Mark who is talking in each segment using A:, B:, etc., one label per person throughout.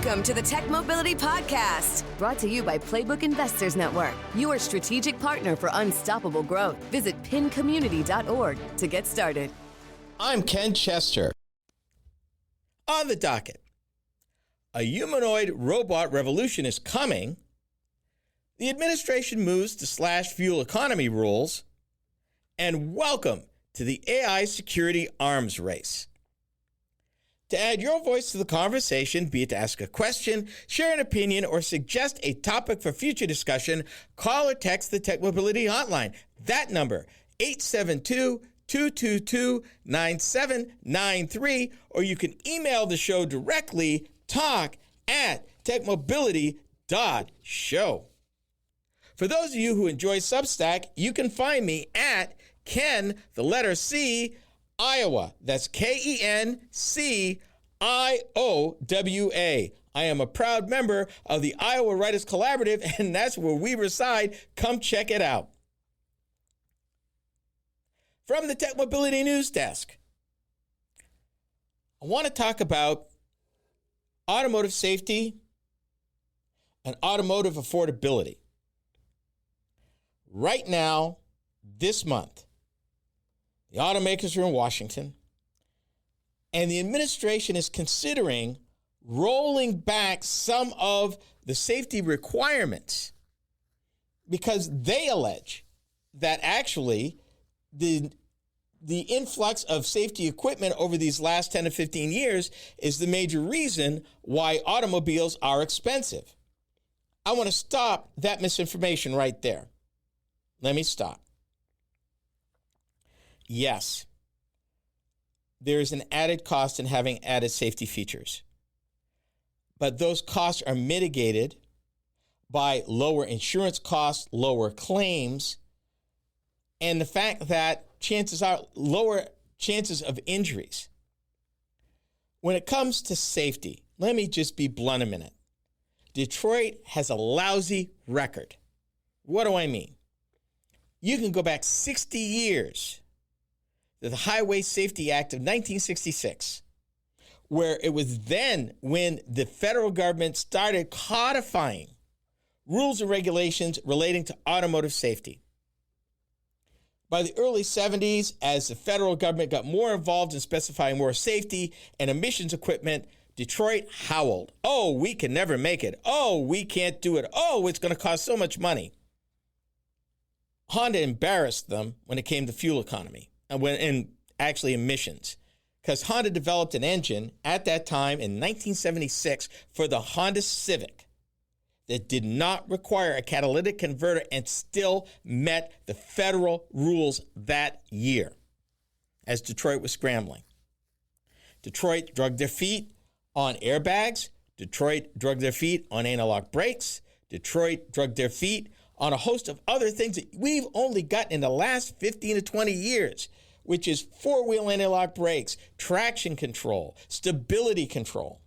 A: Welcome to the Tech Mobility Podcast, brought to you by Playbook Investors Network, your strategic partner for unstoppable growth. Visit pincommunity.org to get started.
B: I'm Ken Chester. On the docket, a humanoid robot revolution is coming. The administration moves to slash fuel economy rules. And welcome to the AI security arms race. To add your voice to the conversation, be it to ask a question, share an opinion, or suggest a topic for future discussion, call or text the Tech Mobility Hotline. That number, 872-222-9793, or you can email the show directly, talk@techmobility.show. For those of you who enjoy Substack, you can find me at Ken, the letter C, Iowa. That's KENCIOWA. I am a proud member of the Iowa Writers Collaborative, and that's where we reside. Come check it out. From the Tech Mobility News Desk, I want to talk about automotive safety and automotive affordability. Right now, this month, the automakers are in Washington, and the administration is considering rolling back some of the safety requirements because they allege that actually the influx of safety equipment over these last 10 to 15 years is the major reason why automobiles are expensive. I want to stop that misinformation right there. Let me stop. Yes, there is an added cost in having added safety features, but those costs are mitigated by lower insurance costs, lower claims, and the fact that chances are lower chances of injuries. When it comes to safety, let me just be blunt a minute. Detroit has a lousy record. What do I mean? You can go back 60 years to the Highway Safety Act of 1966, where it was then when the federal government started codifying rules and regulations relating to automotive safety. By the early 70s, as the federal government got more involved in specifying more safety and emissions equipment, Detroit howled. Oh, we can never make it. Oh, we can't do it. Oh, it's going to cost so much money. Honda embarrassed them when it came to fuel economy and actually emissions, because Honda developed an engine at that time in 1976 for the Honda Civic that did not require a catalytic converter and still met the federal rules that year as Detroit was scrambling. Detroit dragged their feet on airbags. Detroit dragged their feet on analog brakes. Detroit dragged their feet on a host of other things that we've only gotten in the last 15 to 20 years, which is four-wheel analog brakes, traction control, stability control.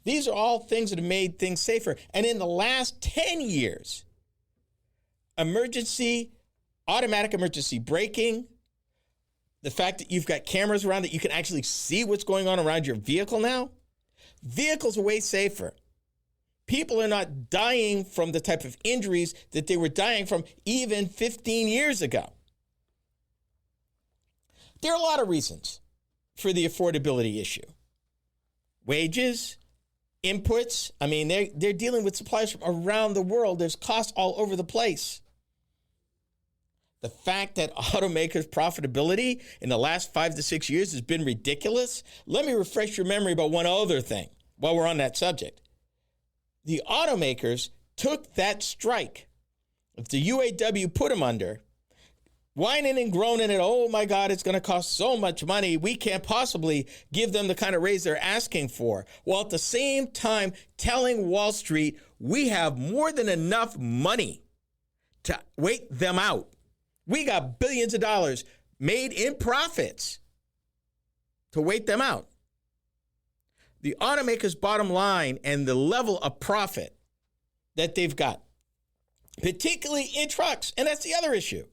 B: These are all things that have made things safer. And in the last 10 years, automatic emergency braking, the fact that you've got cameras around that you can actually see what's going on around your vehicle now, vehicles are way safer. People are not dying from the type of injuries that they were dying from even 15 years ago. There are a lot of reasons for the affordability issue. Wages, inputs. I mean, they're dealing with suppliers from around the world. There's costs all over the place. The fact that automakers' profitability in the last 5 to 6 years has been ridiculous. Let me refresh your memory about one other thing while we're on that subject. The automakers took that strike that the UAW put them under, whining and groaning at, oh my God, it's going to cost so much money. We can't possibly give them the kind of raise they're asking for. While at the same time telling Wall Street, we have more than enough money to wait them out. We got billions of dollars made in profits to wait them out. The automakers' bottom line and the level of profit that they've got, particularly in trucks, and that's the other issue.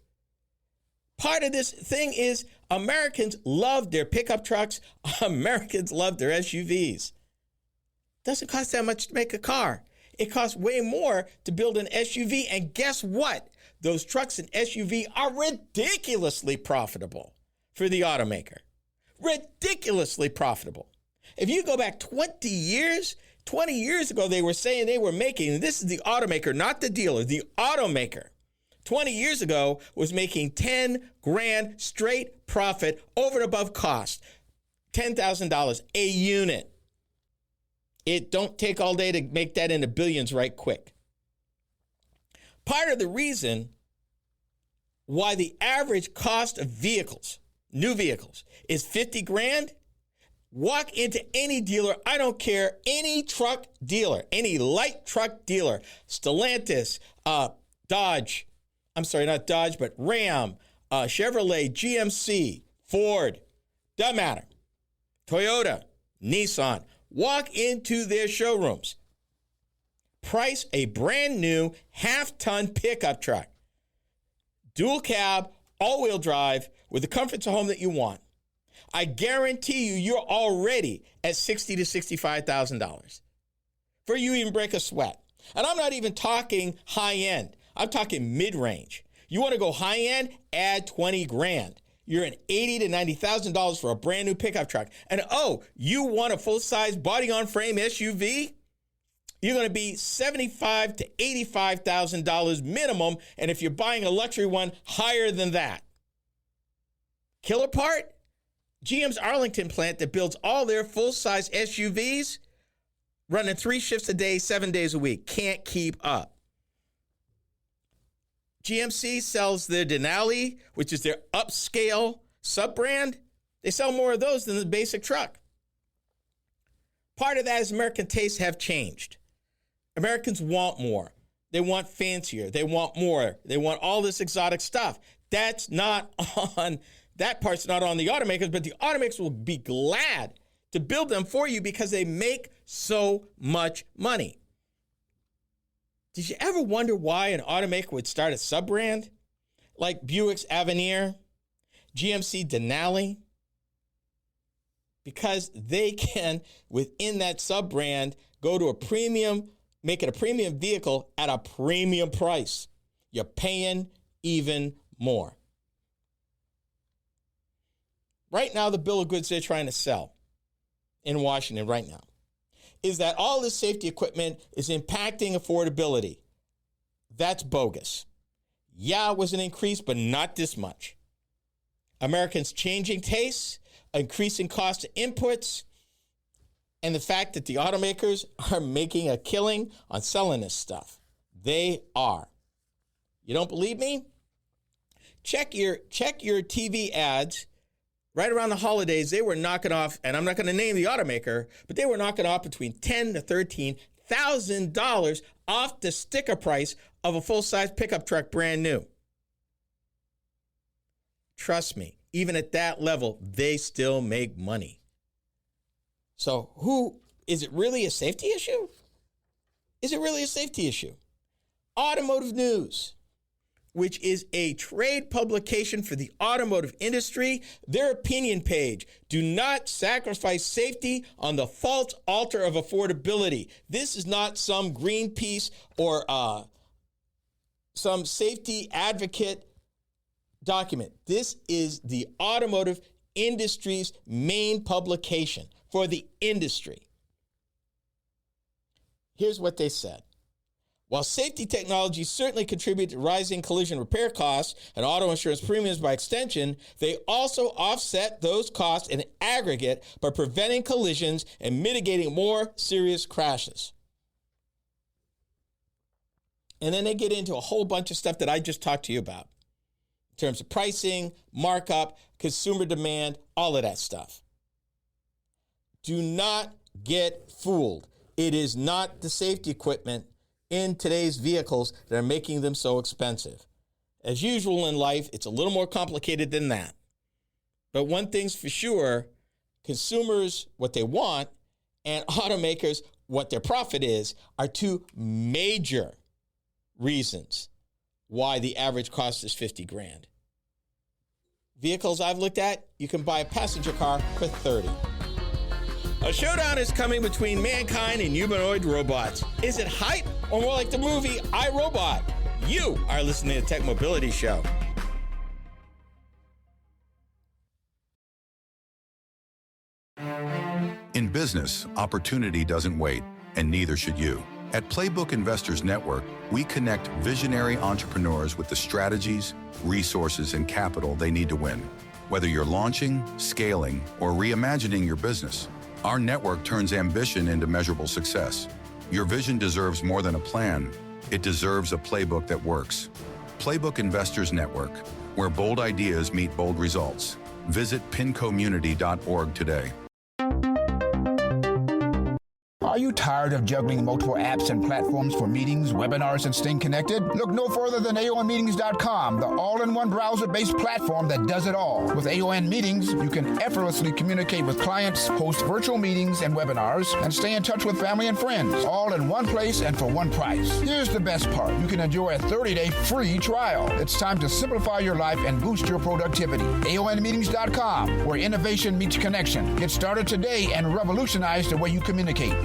B: Part of this thing is Americans love their pickup trucks. Americans love their SUVs. Doesn't cost that much to make a car. It costs way more to build an SUV. And guess what? Those trucks and SUV are ridiculously profitable for the automaker. Ridiculously profitable. If you go back 20 years ago, they were saying they were making, and this is the automaker, not the dealer, the automaker, 20 years ago was making 10 grand straight profit over and above cost. $10,000 a unit. It don't take all day to make that into billions right quick. Part of the reason why the average cost of vehicles, new vehicles, is 50 grand, walk into any dealer, I don't care, any truck dealer, any light truck dealer, Stellantis, Dodge, I'm sorry, not Dodge, but Ram, Chevrolet, GMC, Ford, doesn't matter, Toyota, Nissan, walk into their showrooms. Price a brand new half-ton pickup truck. Dual cab, all-wheel drive, with the comforts of home that you want. I guarantee you're already at $60,000 to $65,000 before you even break a sweat. And I'm not even talking high-end. I'm talking mid-range. You want to go high-end? Add 20 grand. You're at $80,000 to $90,000 for a brand new pickup truck. And you want a full-size body-on-frame SUV? You're going to be $75,000 to $85,000 minimum. And if you're buying a luxury one, higher than that. Killer part? GM's Arlington plant that builds all their full-size SUVs, running 3 shifts a day, 7 days a week, can't keep up. GMC sells their Denali, which is their upscale sub-brand. They sell more of those than the basic truck. Part of that is American tastes have changed. Americans want more. They want fancier. They want more. They want all this exotic stuff. That part's not on the automakers, but the automakers will be glad to build them for you because they make so much money. Did you ever wonder why an automaker would start a sub-brand like Buick's Avenir, GMC Denali? Because they can, within that sub-brand, go to a premium, make it a premium vehicle at a premium price. You're paying even more. Right now, the bill of goods they're trying to sell in Washington right now is that all this safety equipment is impacting affordability. That's bogus. Yeah, it was an increase, but not this much. Americans changing tastes, increasing cost of inputs, and the fact that the automakers are making a killing on selling this stuff. They are. You don't believe me? Check your TV ads. Right around the holidays, they were knocking off, and I'm not going to name the automaker, but they were knocking off between $10,000 to $13,000 off the sticker price of a full-size pickup truck brand new. Trust me, even at that level, they still make money. So is it really a safety issue? Is it really a safety issue? Automotive News, which is a trade publication for the automotive industry, their opinion page: do not sacrifice safety on the false altar of affordability. This is not some Greenpeace or some safety advocate document. This is the automotive industry's main publication for the industry. Here's what they said. While safety technologies certainly contribute to rising collision repair costs and auto insurance premiums by extension, they also offset those costs in aggregate by preventing collisions and mitigating more serious crashes. And then they get into a whole bunch of stuff that I just talked to you about in terms of pricing, markup, consumer demand, all of that stuff. Do not get fooled. It is not the safety equipment in today's vehicles that are making them so expensive. As usual in life, it's a little more complicated than that. But one thing's for sure, consumers, what they want, and automakers, what their profit is, are two major reasons why the average cost is 50 grand. Vehicles I've looked at, you can buy a passenger car for 30. A showdown is coming between mankind and humanoid robots. Is it hype or more like the movie I, Robot? You are listening to the Tech Mobility Show.
C: In business, opportunity doesn't wait, and neither should you. At Playbook Investors Network, we connect visionary entrepreneurs with the strategies, resources, and capital they need to win. Whether you're launching, scaling, or reimagining your business, our network turns ambition into measurable success. Your vision deserves more than a plan. It deserves a playbook that works. Playbook Investors Network, where bold ideas meet bold results. Visit pincommunity.org today.
D: Are you tired of juggling multiple apps and platforms for meetings, webinars, and staying connected? Look no further than AONmeetings.com, the all-in-one browser-based platform that does it all. With AON Meetings, you can effortlessly communicate with clients, host virtual meetings and webinars, and stay in touch with family and friends, all in one place and for one price. Here's the best part. You can enjoy a 30-day free trial. It's time to simplify your life and boost your productivity. AONmeetings.com, where innovation meets connection. Get started today and revolutionize the way you communicate.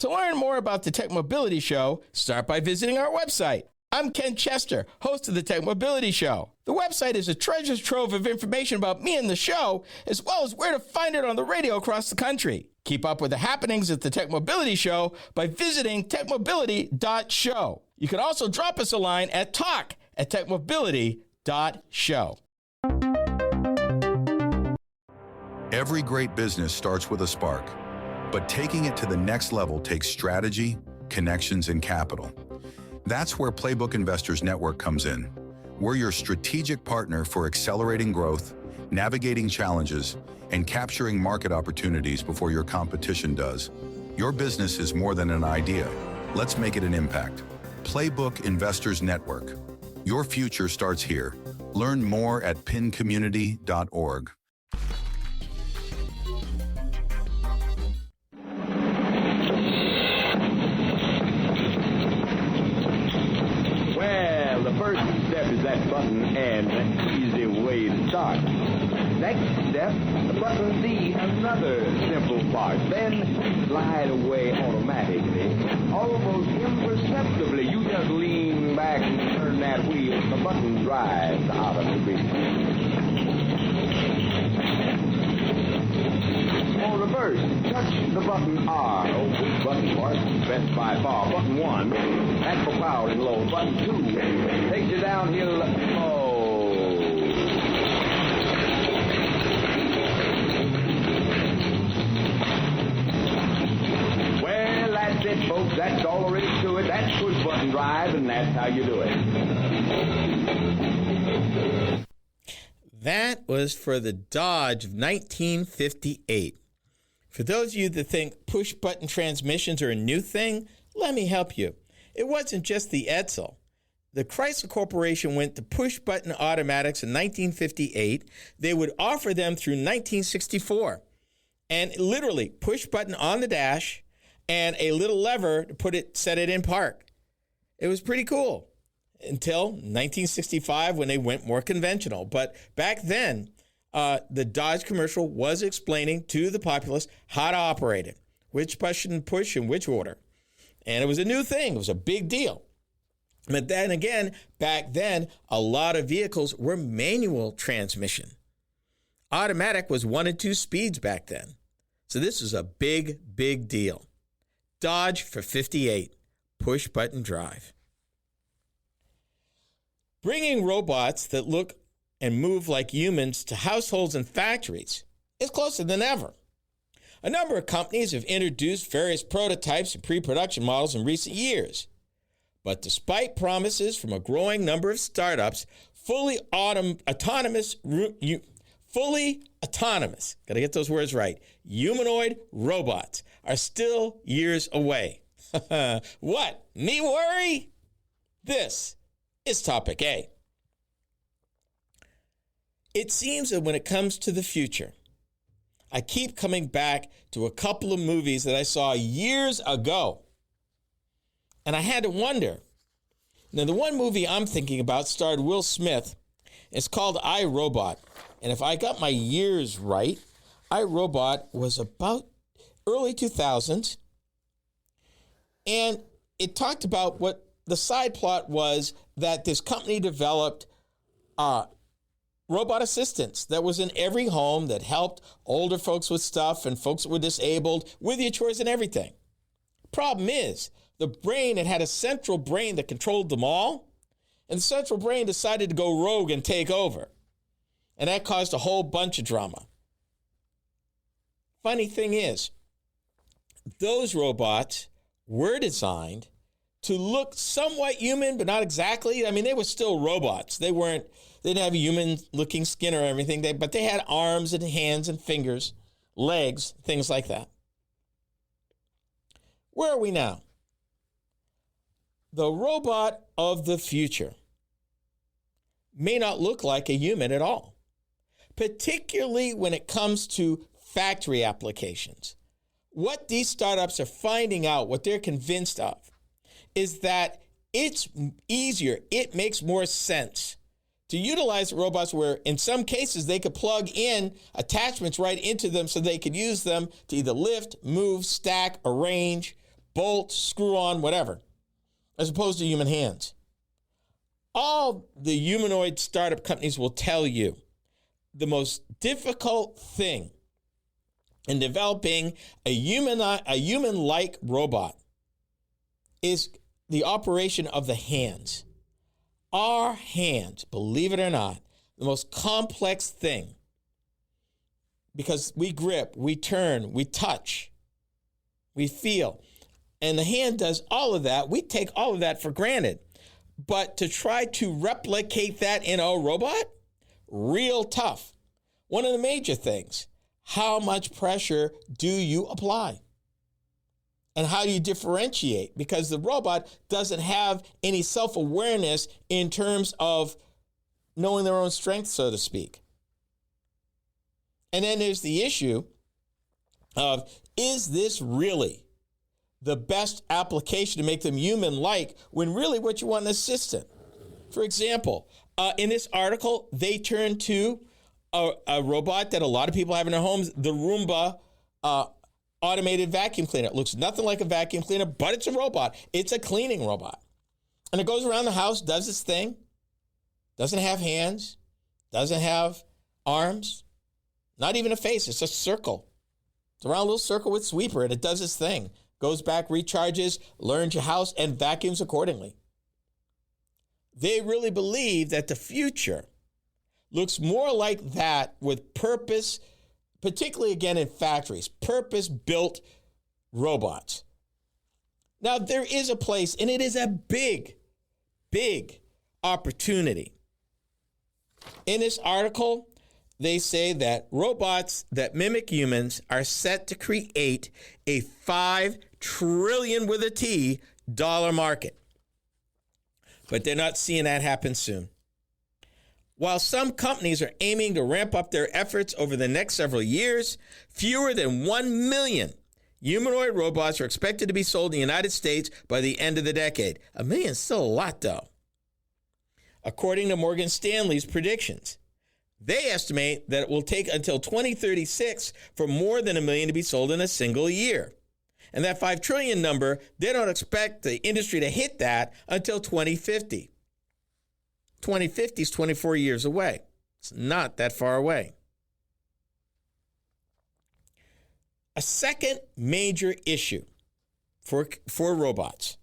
B: To learn more about the Tech Mobility Show, start by visiting our website. I'm Ken Chester, host of the Tech Mobility Show. The website is a treasure trove of information about me and the show, as well as where to find it on the radio across the country. Keep up with the happenings at the Tech Mobility Show by visiting techmobility.show. You can also drop us a line at talk@techmobility.show.
C: Every great business starts with a spark, but taking it to the next level takes strategy, connections, and capital. That's where Playbook Investors Network comes in. We're your strategic partner for accelerating growth, navigating challenges, and capturing market opportunities before your competition does. Your business is more than an idea. Let's make it an impact. Playbook Investors Network. Your future starts here. Learn more at pincommunity.org.
E: First step is that button and an easy way to start. Next step, the button D, another simple part. Then slide away automatically. Almost imperceptibly, you just lean back and turn that wheel and the button drives out of the vehicle. For reverse, touch the button R. Which button part? Best by far. Button 1. That's for power and low. Button 2 takes you downhill. Oh. Well, that's it, folks. That's all there is to it. That's push button drive, and that's how you do it.
B: That was for the Dodge of 1958. For those of you that think push-button transmissions are a new thing, let me help you. It wasn't just the Edsel. The Chrysler Corporation went to push-button automatics in 1958. They would offer them through 1964. And literally, push-button on the dash and a little lever to set it in park. It was pretty cool until 1965 when they went more conventional. But back then, the Dodge commercial was explaining to the populace how to operate it, which button push in which order. And it was a new thing. It was a big deal. But then again, back then, a lot of vehicles were manual transmission. Automatic was 1 and 2 speeds back then. So this was a big, big deal. Dodge for 58, push button drive. Bringing robots that look and move like humans to households and factories is closer than ever. A number of companies have introduced various prototypes and pre-production models in recent years. But despite promises from a growing number of startups, fully autonomous, gotta get those words right, humanoid robots are still years away. What? Me worry? This is topic A. It seems that when it comes to the future, I keep coming back to a couple of movies that I saw years ago. And I had to wonder. Now, the one movie I'm thinking about starred Will Smith. It's called I, Robot. And if I got my years right, iRobot was about early 2000s, and it talked about what the side plot was, that this company developed robot assistants that was in every home that helped older folks with stuff and folks that were disabled with your chores and everything. Problem is, the brain, it had a central brain that controlled them all, and the central brain decided to go rogue and take over. And that caused a whole bunch of drama. Funny thing is, those robots were designed to look somewhat human, but not exactly. I mean, they were still robots. They didn't have a human-looking skin or everything, but they had arms and hands and fingers, legs, things like that. Where are we now? The robot of the future may not look like a human at all, particularly when it comes to factory applications. What these startups are finding out, what they're convinced of, is that it's easier, it makes more sense to utilize robots where in some cases they could plug in attachments right into them so they could use them to either lift, move, stack, arrange, bolt, screw on, whatever, as opposed to human hands. All the humanoid startup companies will tell you the most difficult thing in developing a human-like robot is the operation of the hands. Our hands, believe it or not, the most complex thing, because we grip, we turn, we touch, we feel, and the hand does all of that. We take all of that for granted. But to try to replicate that in a robot, real tough. One of the major things, how much pressure do you apply? And how do you differentiate? Because the robot doesn't have any self-awareness in terms of knowing their own strength, so to speak. And then there's the issue of, is this really the best application to make them human-like when really what you want an assistant? For example, in this article, they turn to a robot that a lot of people have in their homes, the Roomba automated vacuum cleaner. It looks nothing like a vacuum cleaner, but it's a robot. It's a cleaning robot. And it goes around the house, does its thing, doesn't have hands, doesn't have arms, not even a face. It's a circle. It's a round little circle with sweeper, and it does its thing. Goes back, recharges, learns your house, and vacuums accordingly. They really believe that the future looks more like that, with purpose, particularly again in factories, purpose-built robots. Now, there is a place, and it is a big, big opportunity. In this article, they say that robots that mimic humans are set to create a $5 trillion with a T dollar market. But they're not seeing that happen soon. While some companies are aiming to ramp up their efforts over the next several years, fewer than 1 million humanoid robots are expected to be sold in the United States by the end of the decade. 1 million is still a lot, though. According to Morgan Stanley's predictions, they estimate that it will take until 2036 for more than 1 million to be sold in a single year. And that 5 trillion number, they don't expect the industry to hit that until 2050. 2050 is 24 years away. It's not that far away. A second major issue for robots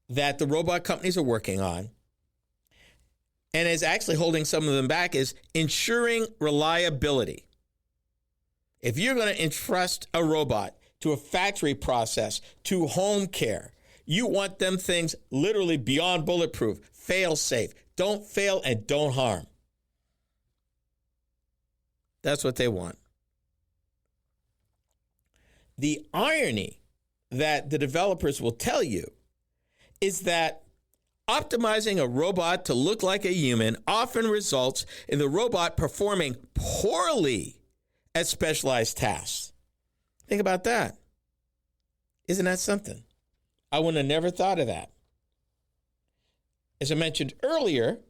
B: that the robot companies are working on, and is actually holding some of them back, is ensuring reliability. If you're going to entrust a robot to a factory process, to home care, you want them things literally beyond bulletproof, fail-safe. Don't fail and don't harm. That's what they want. The irony that the developers will tell you is that optimizing a robot to look like a human often results in the robot performing poorly at specialized tasks. Think about that. Isn't that something? I would have never thought of that. As I mentioned earlier,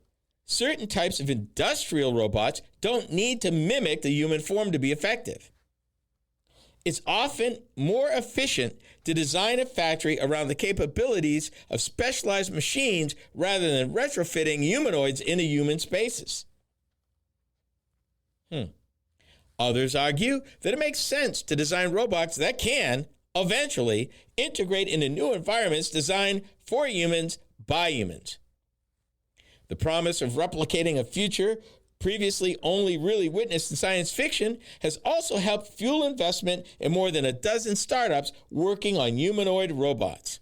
B: certain types of industrial robots don't need to mimic the human form to be effective. It's often more efficient to design a factory around the capabilities of specialized machines rather than retrofitting humanoids into human spaces. Others argue that it makes sense to design robots that can, eventually, integrate into new environments designed for humans by humans. The promise of replicating a future previously only really witnessed in science fiction has also helped fuel investment in more than a dozen startups working on humanoid robots.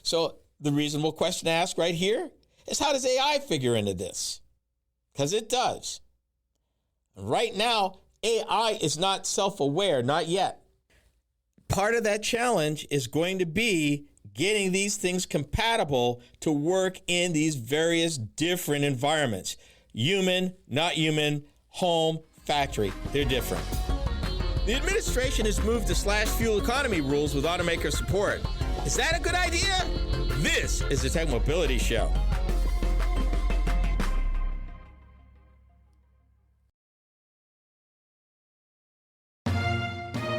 B: So the reasonable question to ask right here is, how does AI figure into this? Because it does. Right now, AI is not self-aware, not yet. Part of that challenge is going to be getting these things compatible to work in these various different environments. Human, not human, home, factory, they're different. The administration has moved to slash fuel economy rules with automaker support. Is that a good idea? This is the Tech Mobility Show.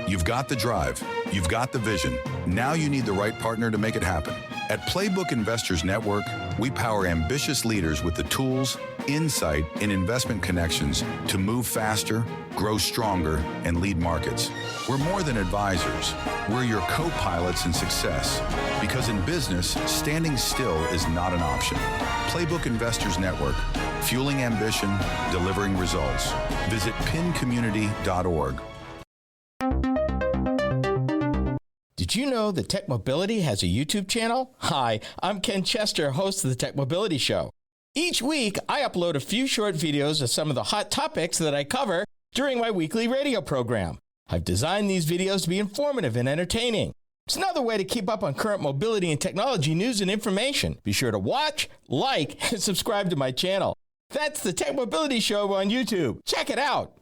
C: You've got the drive. You've got the vision. Now you need the right partner to make it happen. At Playbook Investors Network, we power ambitious leaders with the tools, insight, and investment connections to move faster, grow stronger, and lead markets. We're more than advisors. We're your co-pilots in success. Because in business, standing still is not an option. Playbook Investors Network, fueling ambition, delivering results. Visit pincommunity.org.
B: Did you know that Tech Mobility has a YouTube channel? Hi, I'm Ken Chester, host of the Tech Mobility Show. Each week, I upload a few short videos of some of the hot topics that I cover during my weekly radio program. I've designed these videos to be informative and entertaining. It's another way to keep up on current mobility and technology news and information. Be sure to watch, like, and subscribe to my channel. That's the Tech Mobility Show on YouTube. Check it out.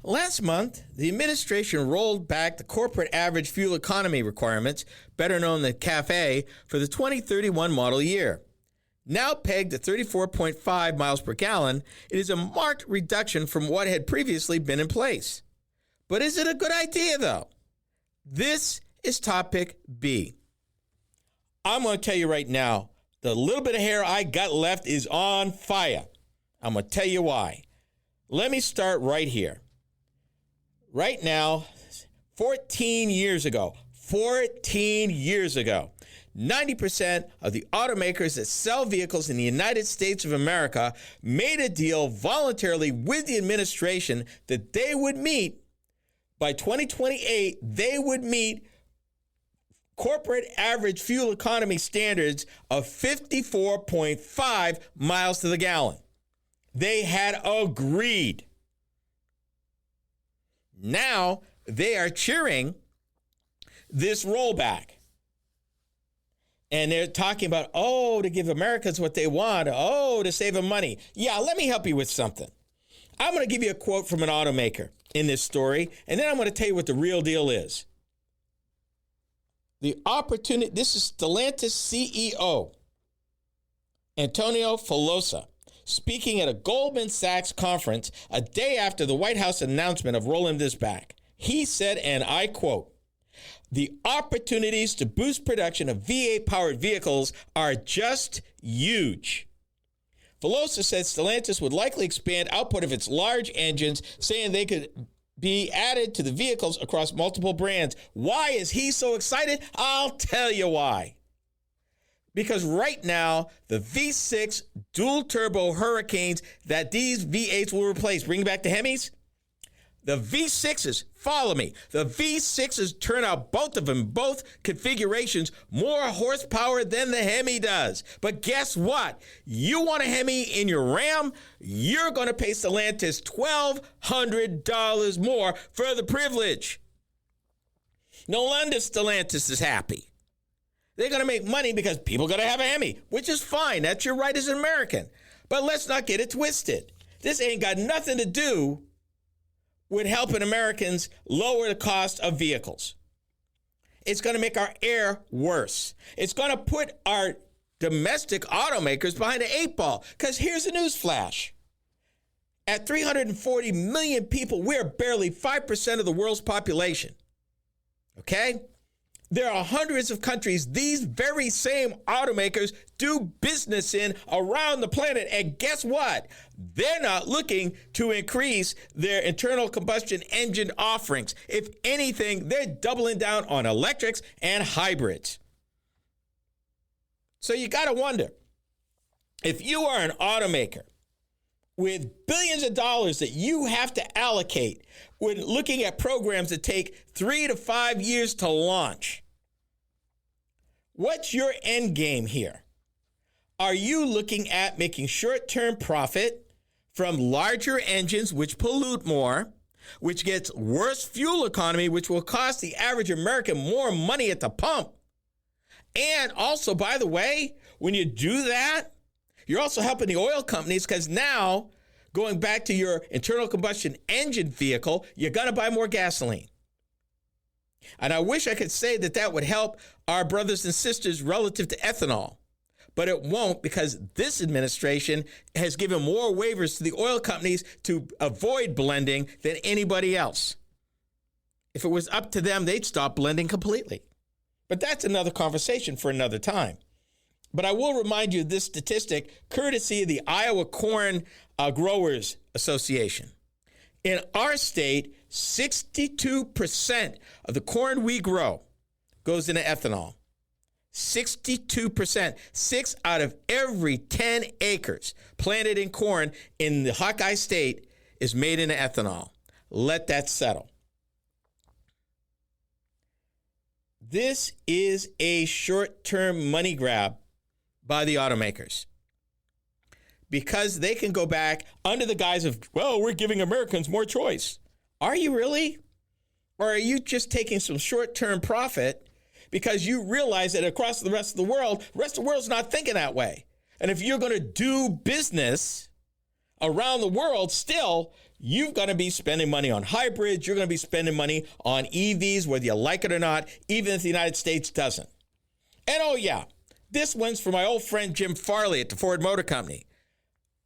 B: Last month, the administration rolled back the corporate average fuel economy requirements, better known as CAFE, for the 2031 model year. Now pegged at 34.5 miles per gallon, it is a marked reduction from what had previously been in place. But is it a good idea, though? This is topic B. I'm going to tell you right now, the little bit of hair I got left is on fire. I'm going to tell you why. Let me start right here. Right now, 14 years ago, 90% of the automakers that sell vehicles in the United States of America made a deal voluntarily with the administration that they would meet, by 2028, they would meet corporate average fuel economy standards of 54.5 miles to the gallon. They had agreed. Now they are cheering this rollback. And they're talking about, to give Americans what they want, to save them money. Yeah, let me help you with something. I'm going to give you a quote from an automaker in this story, and then I'm going to tell you what the real deal is. This is Stellantis CEO, Antonio Filosa, speaking at a Goldman Sachs conference a day after the White House announcement of rolling this back. He said, and I quote, "The opportunities to boost production of V8-powered vehicles are just huge." Filosa said Stellantis would likely expand output of its large engines, saying they could be added to the vehicles across multiple brands. Why is he so excited? I'll tell you why. Because right now, the V6 dual-turbo Hurricanes that these V8s will replace, bring back the Hemis, the V6s, follow me, the V6s turn out, both of them, both configurations, more horsepower than the Hemi does. But guess what? You want a Hemi in your Ram, you're going to pay Stellantis $1,200 more for the privilege. No wonder Stellantis is happy. They're going to make money because people are going to have a Hemi, which is fine. That's your right as an American. But let's not get it twisted. This ain't got nothing to do with helping Americans lower the cost of vehicles. It's going to make our air worse. It's going to put our domestic automakers behind the eight ball. Because here's a news flash. At 340 million people, we're barely 5% of the world's population. Okay? There are hundreds of countries these very same automakers do business in around the planet. And guess what? They're not looking to increase their internal combustion engine offerings. If anything, they're doubling down on electrics and hybrids. So you got to wonder, if you are an automaker with billions of dollars that you have to allocate when looking at programs that take 3 to 5 years to launch, what's your end game here? Are you looking at making short-term profit from larger engines, which pollute more, which gets worse fuel economy, which will cost the average American more money at the pump? And also, by the way, when you do that, you're also helping the oil companies, because now, going back to your internal combustion engine vehicle, you're going to buy more gasoline. And I wish I could say that that would help our brothers and sisters relative to ethanol, but it won't, because this administration has given more waivers to the oil companies to avoid blending than anybody else. If it was up to them, they'd stop blending completely. But that's another conversation for another time. But I will remind you of this statistic, courtesy of the Iowa Corn Growers Association. In our state, 62% of the corn we grow goes into ethanol. 62%. 6 out of every 10 acres planted in corn in the Hawkeye State is made into ethanol. Let that settle. This is a short-term money grab by the automakers, because they can go back under the guise of, well, we're giving Americans more choice. Are you really? Or are you just taking some short-term profit because you realize that across the rest of the world's not thinking that way? And if you're going to do business around the world still, you've got to be spending money on hybrids. You're going to be spending money on EVs, whether you like it or not, even if the United States doesn't. And oh yeah, this one's for my old friend Jim Farley at the Ford Motor Company.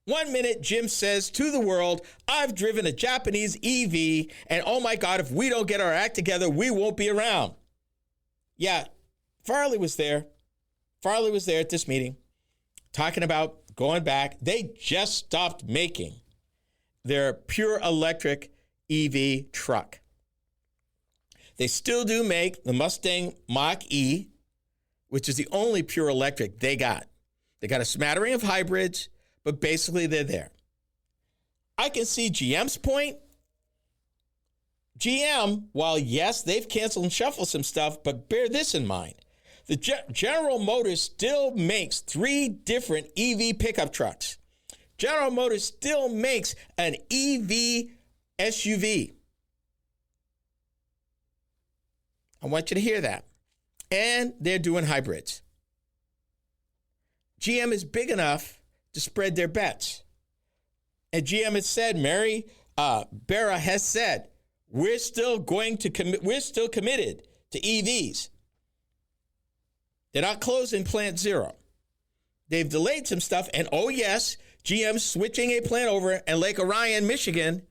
B: One minute, Jim says to the world, I've driven a Japanese EV, and oh my God, if we don't get our act together, we won't be around. Yeah, Farley was there. Farley was there at this meeting talking about going back. They just stopped making their pure electric EV truck. They still do make the Mustang Mach-E, which is the only pure electric they got. They got a smattering of hybrids, but basically they're there. I can see GM's point. GM, while yes, they've canceled and shuffled some stuff, but bear this in mind. The General Motors still makes 3 different EV pickup trucks. General Motors still makes an EV SUV. I want you to hear that. And they're doing hybrids. GM is big enough to spread their bets. And GM has said, Mary Barra has said, we're still committed to EVs. They're not closing Plant Zero. They've delayed some stuff. And oh yes, GM's switching a plant over in Lake Orion, Michigan,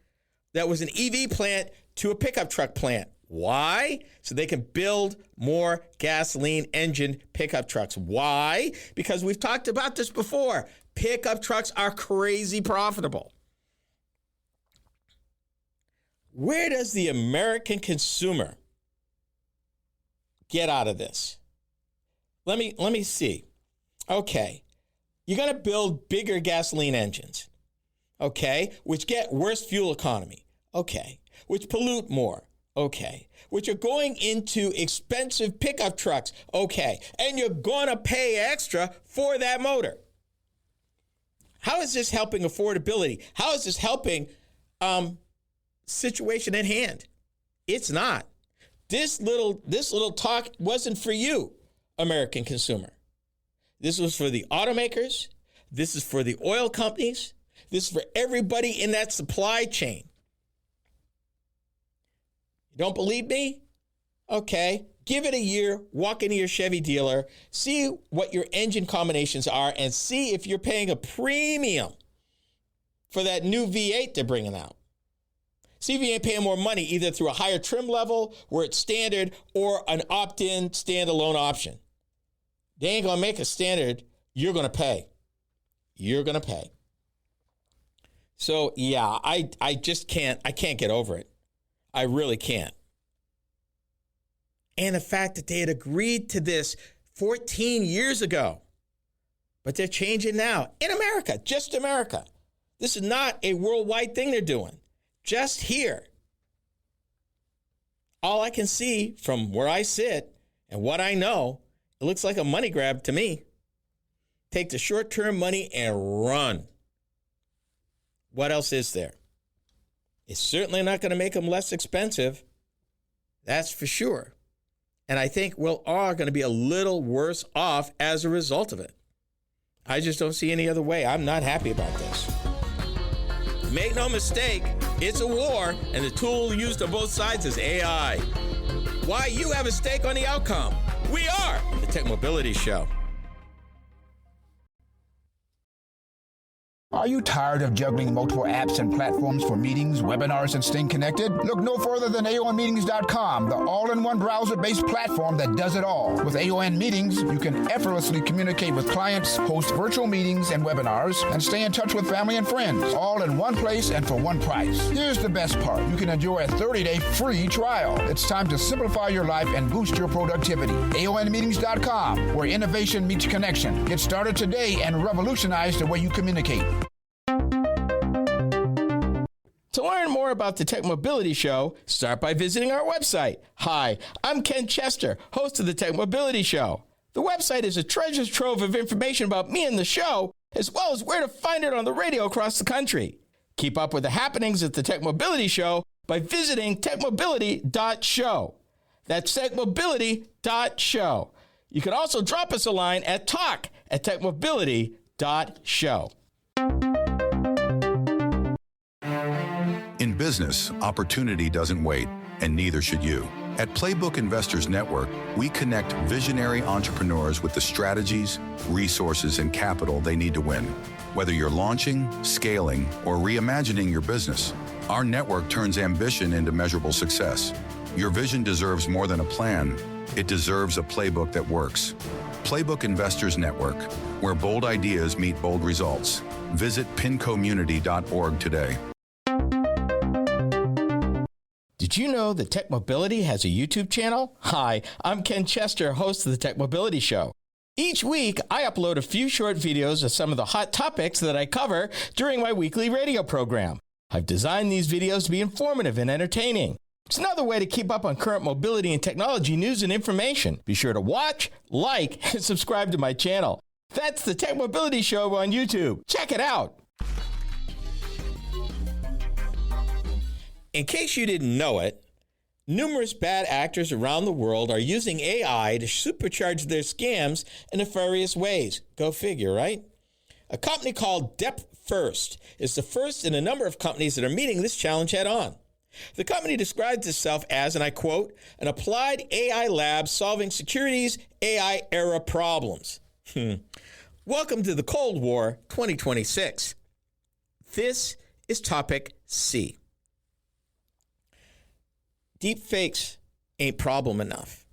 B: that was an EV plant to a pickup truck plant. Why? So they can build more gasoline engine pickup trucks. Why? Because we've talked about this before. Pickup trucks are crazy profitable. Where does the American consumer get out of this? Let me see. Okay, you're going to build bigger gasoline engines, okay, which get worse fuel economy, okay, which pollute more, okay, which are going into expensive pickup trucks, okay, and you're going to pay extra for that motor. How is this helping affordability? How is this helping situation at hand? It's not. This little talk wasn't for you, American consumer. This was for the automakers. This is for the oil companies. This is for everybody in that supply chain. You don't believe me? Okay, give it a year, walk into your Chevy dealer, see what your engine combinations are, and see if you're paying a premium for that new V8 they're bringing out. See if you ain't paying more money either through a higher trim level where it's standard or an opt-in standalone option. They ain't going to make a standard. You're going to pay. You're going to pay. So, yeah, I just can't get over it. I really can't. And the fact that they had agreed to this 14 years ago, but they're changing now in America, just America. This is not a worldwide thing they're doing, just here. All I can see from where I sit and what I know, it looks like a money grab to me. Take the short-term money and run. What else is there? It's certainly not going to make them less expensive. That's for sure. And I think we're all going to be a little worse off as a result of it. I just don't see any other way. I'm not happy about this. Make no mistake, it's a war, and the tool used on both sides is AI. Why you have a stake on the outcome? We are the Tech Mobility Show.
D: Are you tired of juggling multiple apps and platforms for meetings, webinars, and staying connected? Look no further than AONmeetings.com, the all-in-one browser-based platform that does it all. With AON Meetings, you can effortlessly communicate with clients, host virtual meetings and webinars, and stay in touch with family and friends, all in one place and for one price. Here's the best part. You can enjoy a 30-day free trial. It's time to simplify your life and boost your productivity. AONmeetings.com, where innovation meets connection. Get started today and revolutionize the way you communicate.
B: To learn more about the Tech Mobility Show, start by visiting our website. Hi, I'm Ken Chester, host of the Tech Mobility Show. The website is a treasure trove of information about me and the show, as well as where to find it on the radio across the country. Keep up with the happenings at the Tech Mobility Show by visiting techmobility.show. That's techmobility.show. You can also drop us a line at talk@techmobility.show.
C: In business, opportunity doesn't wait, and neither should you. At Playbook Investors Network, we connect visionary entrepreneurs with the strategies, resources, and capital they need to win. Whether you're launching, scaling, or reimagining your business, our network turns ambition into measurable success. Your vision deserves more than a plan. It deserves a playbook that works. Playbook Investors Network, where bold ideas meet bold results. Visit pincommunity.org today.
B: Did you know that Tech Mobility has a YouTube channel? Hi, I'm Ken Chester, host of the Tech Mobility Show. Each week, I upload a few short videos of some of the hot topics that I cover during my weekly radio program. I've designed these videos to be informative and entertaining. It's another way to keep up on current mobility and technology news and information. Be sure to watch, like, and subscribe to my channel. That's the Tech Mobility Show on YouTube. Check it out. In case you didn't know it, numerous bad actors around the world are using AI to supercharge their scams in nefarious ways. Go figure, right? A company called Depth First is the first in a number of companies that are meeting this challenge head on. The company describes itself as, and I quote, an applied AI lab solving security's AI era problems. Welcome to the Cold War 2026. This is topic C. Deep fakes ain't problem enough.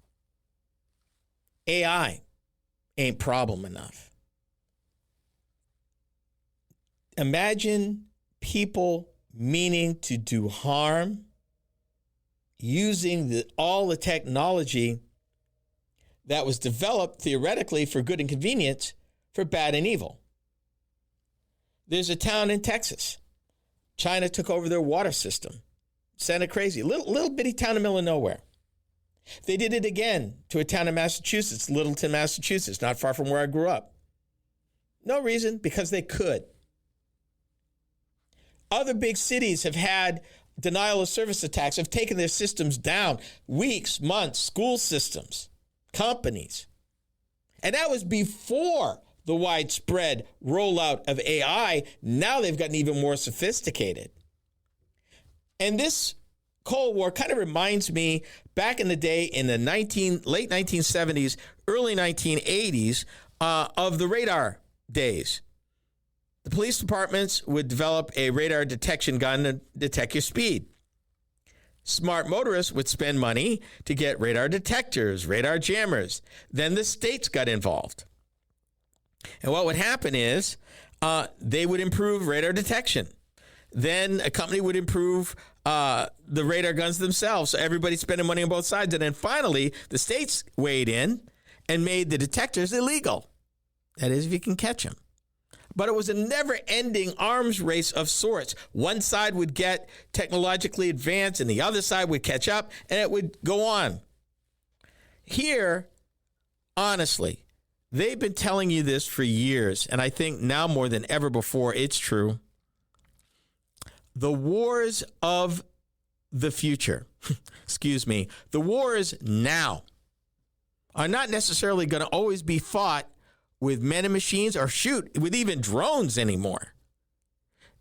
B: AI ain't problem enough. Imagine people meaning to do harm using all the technology that was developed theoretically for good and convenience for bad and evil. There's a town in Texas. China took over their water system. Sounded crazy. Little bitty town in the middle of nowhere. They did it again to a town in Massachusetts, Littleton, Massachusetts, not far from where I grew up. No reason, because they could. Other big cities have had denial of service attacks, have taken their systems down. Weeks, months, school systems, companies. And that was before the widespread rollout of AI. Now they've gotten even more sophisticated. And this Cold War kind of reminds me back in the day in the late 1970s, early 1980s of the radar days. The police departments would develop a radar detection gun to detect your speed. Smart motorists would spend money to get radar detectors, radar jammers. Then the states got involved. And what would happen is they would improve radar detection. Then a company would improve the radar guns themselves. So everybody's spending money on both sides. And then finally, the states weighed in and made the detectors illegal. That is, if you can catch them. But it was a never-ending arms race of sorts. One side would get technologically advanced and the other side would catch up, and it would go on. Here, honestly, they've been telling you this for years, and I think now more than ever before, it's true. The wars of the future, the wars now are not necessarily going to always be fought with men and machines or with even drones anymore.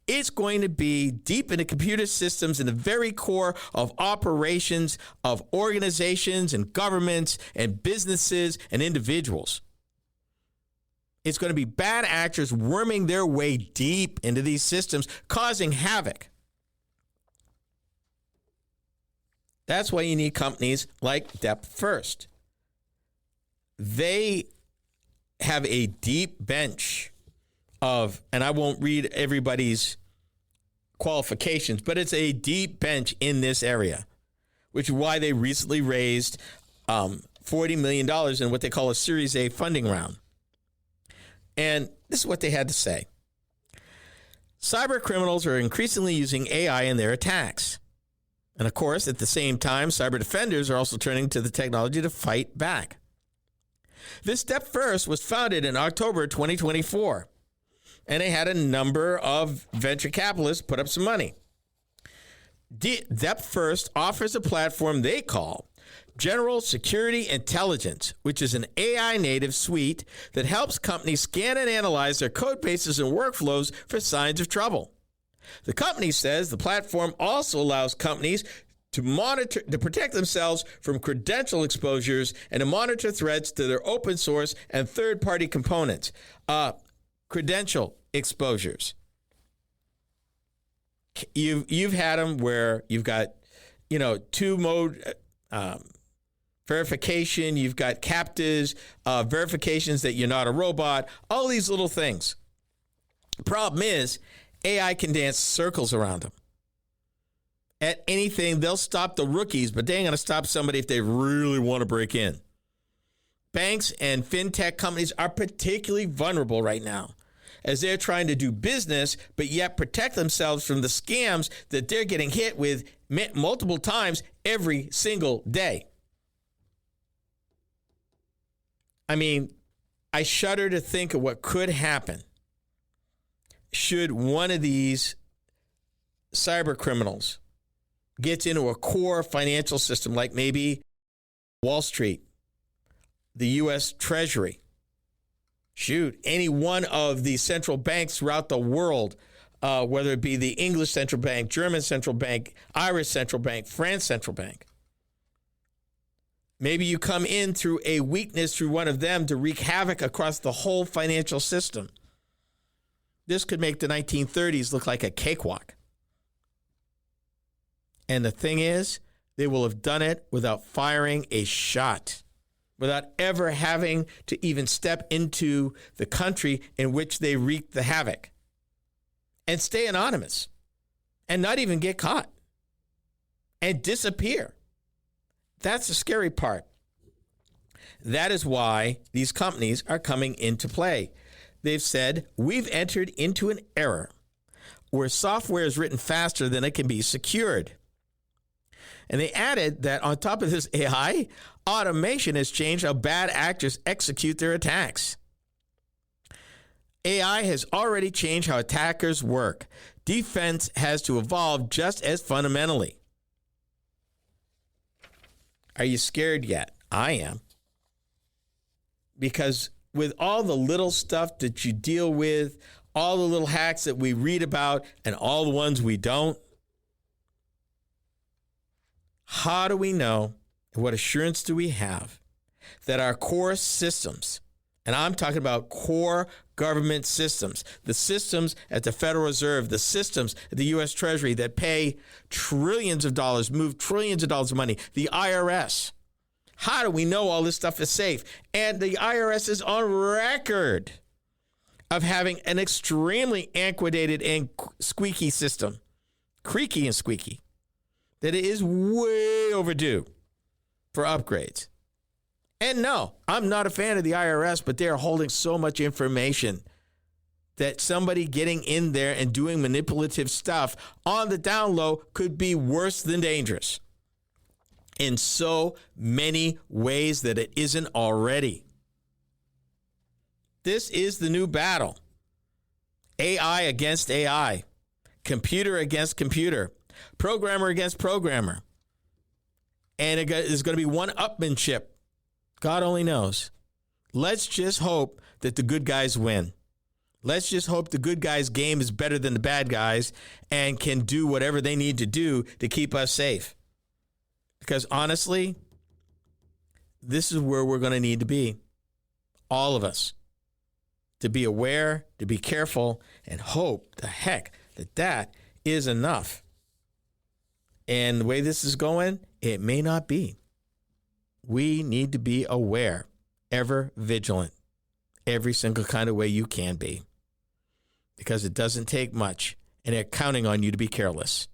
B: It's going to be deep into computer systems in the very core of operations of organizations and governments and businesses and individuals. It's going to be bad actors worming their way deep into these systems, causing havoc. That's why you need companies like Depth First. They have a deep bench of, and I won't read everybody's qualifications, but it's a deep bench in this area, which is why they recently raised $40 million in what they call a Series A funding round. And this is what they had to say. Cyber criminals are increasingly using AI in their attacks. And of course, at the same time, cyber defenders are also turning to the technology to fight back. This Depth First was founded in October 2024, and they had a number of venture capitalists put up some money. Depth First offers a platform they call General Security Intelligence, which is an AI-native suite that helps companies scan and analyze their code bases and workflows for signs of trouble. The company says the platform also allows companies to protect themselves from credential exposures and to monitor threats to their open source and third-party components. Credential exposures. You've had them where you've got, two-mode verification. You've got captives, verifications that you're not a robot. All these little things. The problem is AI can dance circles around them. At anything, they'll stop the rookies, but they ain't going to stop somebody if they really want to break in. Banks and fintech companies are particularly vulnerable right now as they're trying to do business, but yet protect themselves from the scams that they're getting hit with multiple times every single day. I mean, I shudder to think of what could happen should one of these cyber criminals gets into a core financial system like maybe Wall Street, the U.S. Treasury, any one of the central banks throughout the world, whether it be the English central bank, German central bank, Irish central bank, France central bank. Maybe you come in through a weakness through one of them to wreak havoc across the whole financial system. This could make the 1930s look like a cakewalk. And the thing is, they will have done it without firing a shot, without ever having to even step into the country in which they wreaked the havoc, and stay anonymous and not even get caught and disappear. That's the scary part. That is why these companies are coming into play. They've said, we've entered into an era where software is written faster than it can be secured. And they added that on top of this AI, automation has changed how bad actors execute their attacks. AI has already changed how attackers work. Defense has to evolve just as fundamentally. Are you scared yet? I am. Because with all the little stuff that you deal with, all the little hacks that we read about, and all the ones we don't, how do we know, what assurance do we have that our core systems And I'm talking about core government systems, the systems at the Federal Reserve, the systems at the U.S. Treasury that pay trillions of dollars, move trillions of dollars of money, the IRS. How do we know all this stuff is safe? And the IRS is on record of having an extremely antiquated and squeaky system, creaky and squeaky, that it is way overdue for upgrades. And no, I'm not a fan of the IRS, but they're holding so much information that somebody getting in there and doing manipulative stuff on the down low could be worse than dangerous in so many ways that it isn't already. This is the new battle. AI against AI, computer against computer, programmer against programmer. And there's going to be one-upmanship. God only knows. Let's just hope that the good guys win. Let's just hope the good guys' game is better than the bad guys and can do whatever they need to do to keep us safe. Because honestly, this is where we're going to need to be. All of us. To be aware, to be careful, and hope the heck that is enough. And the way this is going, it may not be. We need to be aware, ever vigilant, every single kind of way you can be. Because it doesn't take much, and they're counting on you to be careless.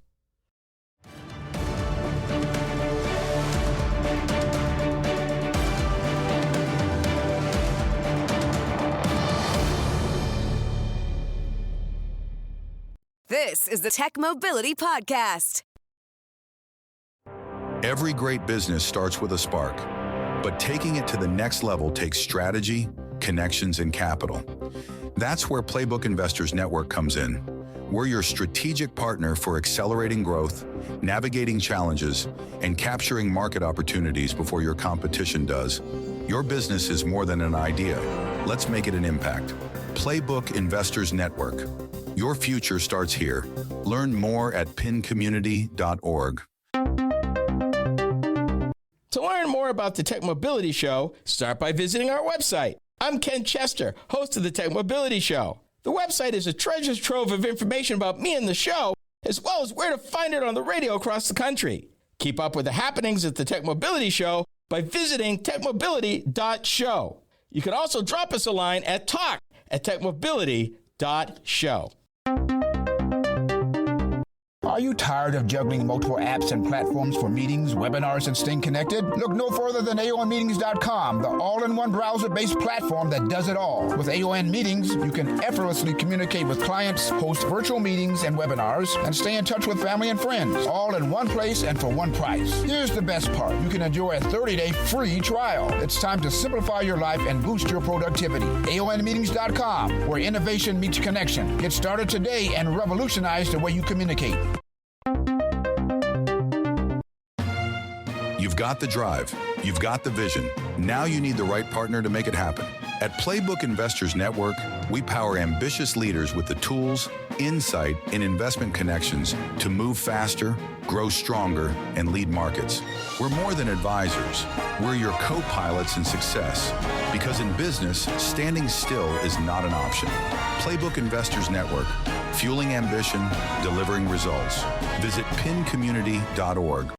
A: This is the Tech Mobility Podcast.
C: Every great business starts with a spark, but taking it to the next level takes strategy, connections, and capital. That's where Playbook Investors Network comes in. We're your strategic partner for accelerating growth, navigating challenges, and capturing market opportunities before your competition does. Your business is more than an idea. Let's make it an impact. Playbook Investors Network. Your future starts here. Learn more at pincommunity.org.
B: To learn more about the Tech Mobility Show, start by visiting our website. I'm Ken Chester, host of the Tech Mobility Show. The website is a treasure trove of information about me and the show, as well as where to find it on the radio across the country. Keep up with the happenings at the Tech Mobility Show by visiting techmobility.show. You can also drop us a line at talk@techmobility.show.
D: Are you tired of juggling multiple apps and platforms for meetings, webinars, and staying connected? Look no further than AONmeetings.com, the all-in-one browser-based platform that does it all. With AON Meetings, you can effortlessly communicate with clients, host virtual meetings and webinars, and stay in touch with family and friends, all in one place and for one price. Here's the best part. You can enjoy a 30-day free trial. It's time to simplify your life and boost your productivity. AONmeetings.com, where innovation meets connection. Get started today and revolutionize the way you communicate.
C: You've got the drive. You've got the vision. Now you need the right partner to make it happen. At Playbook Investors Network, we power ambitious leaders with the tools, insight, and investment connections to move faster, grow stronger, and lead markets. We're more than advisors. We're your co-pilots in success. Because in business, standing still is not an option. Playbook Investors Network, fueling ambition, delivering results. Visit pincommunity.org.